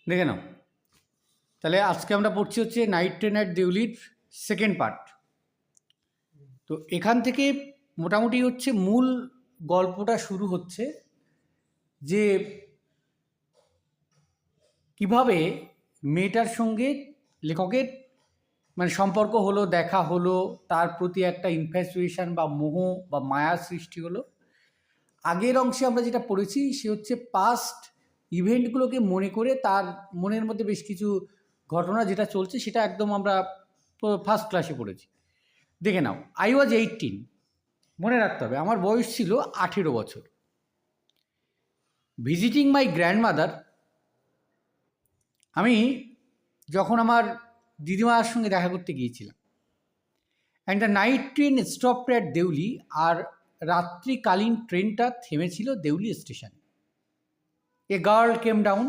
দেখে নাও, তাহলে আজকে আমরা পড়ছি হচ্ছে night train at Deoli second part. তো এখান থেকে মোটামুটি হচ্ছে মূল গল্পটা শুরু হচ্ছে যে কিভাবে মেয়েটার সঙ্গে লেখকের মানে সম্পর্ক হলো, দেখা হলো, তার প্রতি একটা ইনফ্যাচুয়েশন বা মোহ বা মায়ার সৃষ্টি হলো। আগের অংশে আমরা যেটা পড়েছি সে হচ্ছে পাস্ট ইভেন্টগুলোকে মনে করে তার মনের মধ্যে বেশ কিছু ঘটনা যেটা চলছে সেটা একদম আমরা ফার্স্ট ক্লাসে পড়েছি। দেখে নাও, আই ওয়াজ 18, মনে রাখতে হবে আমার বয়স ছিল 18 বছর। ভিজিটিং মাই গ্র্যান্ডমাদার, আমি যখন আমার দিদিমার সঙ্গে দেখা করতে গিয়েছিলাম। And the night train stopped at Deoli, আর রাত্রিকালীন ট্রেনটা থেমেছিল দেউলি স্টেশনে। A girl came down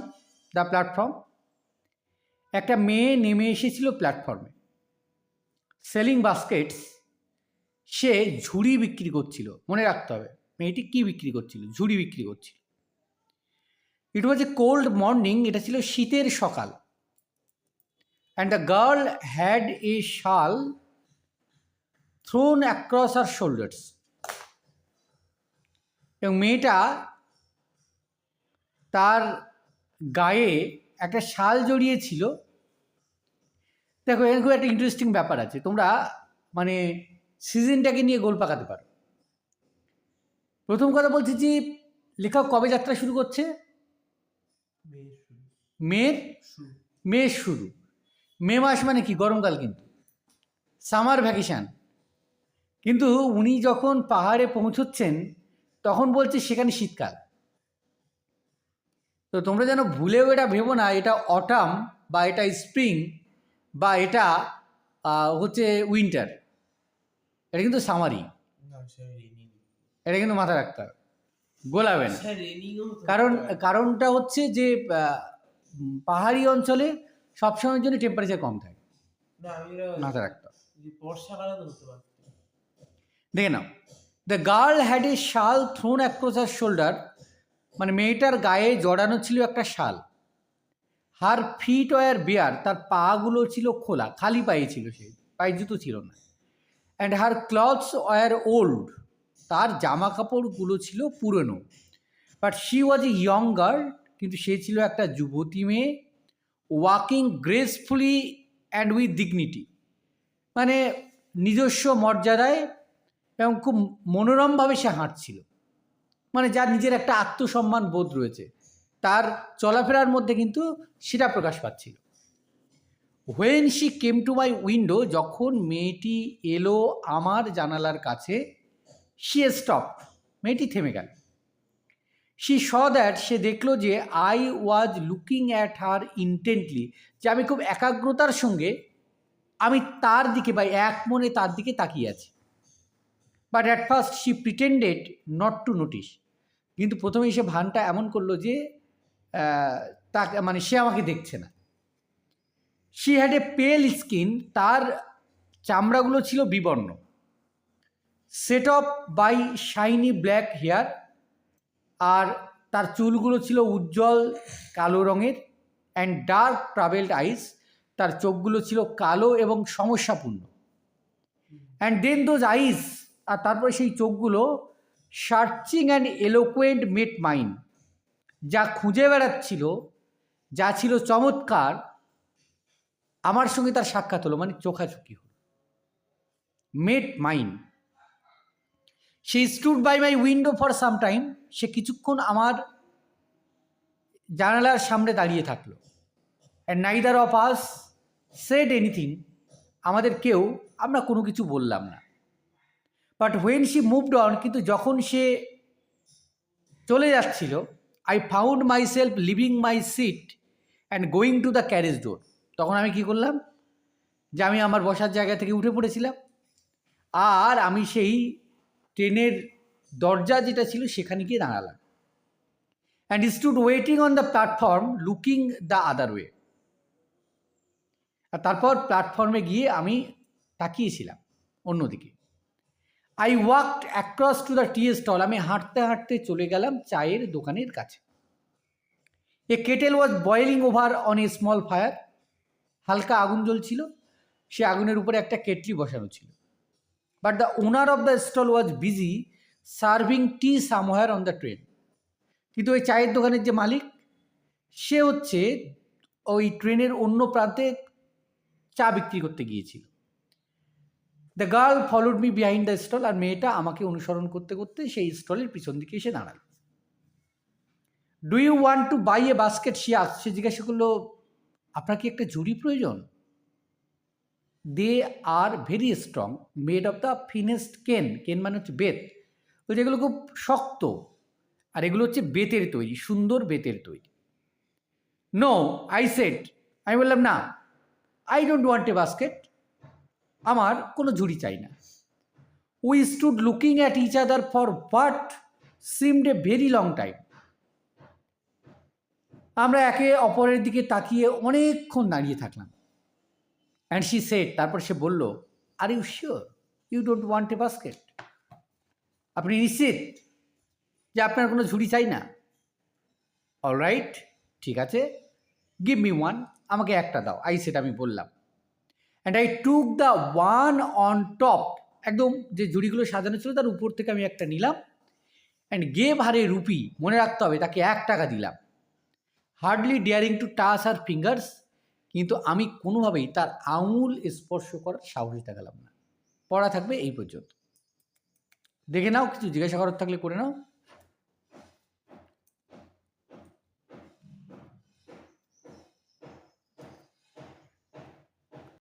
the platform, একটা মেয়ে নেমে এসেছিল প্ল্যাটফর্মে। সেলিং বাস্কেটস, সে ঝুড়ি বিক্রি করছিল। মনে রাখতে হবে মেয়েটি কী বিক্রি করছিল, ঝুড়ি বিক্রি করছিল। ইট ওয়াজ এ কোল্ড মর্নিং, এটা ছিল শীতের সকাল। And the girl had a শাল থ্রোন অ্যাক্রস আর শোল্ডার্স, এবং মেয়েটা তার গায়ে একটা শাল জড়িয়েছিল। দেখো এর খুব একটা ইন্টারেস্টিং ব্যাপার আছে, তোমরা মানে সিজনটাকে নিয়ে গোল পাকাতে পারো। প্রথম কথা বলছি যে লেখক কবে যাত্রা শুরু করছে? মের শুরু। মে মাস মানে কি? গরমকাল, কিন্তু সামার ভ্যাকেশান। কিন্তু উনি যখন পাহাড়ে পৌঁছচ্ছেন তখন বলছে সেখানে শীতকাল। তো তোমরা যেন ভুলেও এটা ভেবো না এটা অটাম বা এটা স্প্রিং বা এটা হচ্ছে উইন্টার। এটা কিন্তু সামারই, এটা কিন্তু মাথায় রাখতে হবে, গোলাবে না। কারণটা হচ্ছে যে পাহাড়ি অঞ্চলে সবসময়ের জন্য টেম্পারেচার কম থাকে, মাথায় রাখতে হবে। দেখে নাও, দ্য গার্ল হ্যাড এ শাল থ্রোন অ্যাক্রস হার শোল্ডার, মানে মেয়েটার গায়ে জড়ানো ছিল একটা শাল। হার ফিট ওয়ার বেয়ার, তার পাগুলো ছিল খোলা, খালি পায়ে ছিল, সে পায়ে জুতো ছিল না। And her clothes were old, তার জামা কাপড়গুলো ছিল পুরনো। But she was a young girl, কিন্তু সে ছিল একটা যুবতী মেয়ে। Walking gracefully and with dignity, মানে নিজস্ব মর্যাদায় এবং খুব মনোরমভাবে সে হাঁটছিল, মানে যার নিজের একটা আত্মসম্মান বোধ রয়েছে, তার চলাফেরার মধ্যে কিন্তু সেটা প্রকাশ পাচ্ছিল। When she came to my window, যখন মেয়েটি এলো আমার জানালার কাছে, শি স্টপ, মেয়েটি থেমে গেল। শি স দ্যাট, সে দেখলো যে I was looking at her ইন্টেন্টলি, যে আমি খুব একাগ্রতার সঙ্গে আমি তার দিকে বা এক মনে তার দিকে তাকিয়ে আছি। But at first she pretended not to notice, কিন্তু প্রথমেই সে ভানটা এমন করলো যে তাকে মানে সে আমাকে দেখছে না। শি হ্যাড এ পেল স্কিন, তার চামড়াগুলো ছিল বিবর্ণ। Set off by shiny black hair, আর তার চুলগুলো ছিল উজ্জ্বল কালো রঙের। অ্যান্ড ডার্ক ট্রাভেলড আইস, তার চোখগুলো ছিল কালো এবং সমস্যাপূর্ণ। অ্যান্ড দেন দোজ আইস, আর তারপরে সেই চোখগুলো searching and eloquent met mind, যা খুঁজে বেড়াচ্ছিল, যা ছিল চমৎকার, আমার সঙ্গে তার সাক্ষাৎ হলো, মানে চোখাচোখি হলো। Met mine. She stood by my window for some time, সে কিছুক্ষণ আমার জানালার সামনে দাঁড়িয়ে থাকলো। And neither of us said anything, আমাদের কেউ আমরা কোনো কিছু বললাম না। But when she moved on, কিন্তু যখন সে চলে যাচ্ছিল, I found myself leaving my seat and going to the carriage door, তখন আমি কি করলাম যে আমি আমার বসার জায়গা থেকে উঠে পড়েছিলাম, আর আমি সেই ট্রেনের দরজা যেটা ছিল সেখানে গিয়ে দাঁড়ালাম। And stood waiting on the platform looking the other way, আর তারপর প্ল্যাটফর্মে গিয়ে আমি তাকিয়েছিলাম অন্যদিকে। I walked across to the tea stall, আমি হাঁটতে হাঁটতে চলে গেলাম চায়ের দোকানের কাছে। A kettle was boiling over on a small fire, হালকা আগুন জ্বলছিল, সে আগুনের উপরে একটা কেটলি বসানো ছিল। But the owner of the stall was busy serving tea somewhere on the train. কিন্তু ওই চায়ের দোকানের যে মালিক, সে হচ্ছে ওই ট্রেনের অন্য প্রান্তে চা বিক্রি করতে গিয়েছিল। The girl followed me behind the stall, আর মেয়েটা আমাকে অনুসরণ করতে করতে সেই স্টলের পিছন দিকে এসে দাঁড়াল। Do you want to buy a basket, সে জিজ্ঞাসা করলো, আপনার কি একটা ঝুড়ি প্রয়োজন? They are very strong, made of the finest cane, cane মানে হচ্ছে বেত, ওই যেগুলো খুব শক্ত, আর এগুলো হচ্ছে বেতের তৈরি, সুন্দর বেতের তৈরি। নো আই সেড, আমি বললাম না, I don't want a basket, আমার কোনো ঝুড়ি চাই না। We stood looking at each other for what seemed a very long time, আমরা একে অপরের দিকে তাকিয়ে অনেকক্ষণ দাঁড়িয়ে থাকলাম। অ্যান্ড শি সেড, তারপর সে বলল, are you sure you don't want a basket, আপনি নিশ্চিত যে আপনার কোনো ঝুড়ি চাই না? অলরাইট, ঠিক আছে, গিভ মি ওয়ান, আমাকে একটা দাও, আই সেড, আমি বললাম। And I took the one on top, একদম যে ঝুড়িগুলো সাজানো ছিল তার উপর থেকে আমি একটা নিলাম। And gave her a rupee, মনে রাখতে হবে তাকে 1 টাকা দিলাম। Hardly daring to touch her fingers, কিন্তু আমি কোনোভাবেই তার আঙুল স্পর্শ করার সাহস দেখালাম না। পড়া থাকবে এই পর্যন্ত। দেখে নাও, কিছু জিজ্ঞাসা করার থাকলে করে নাও।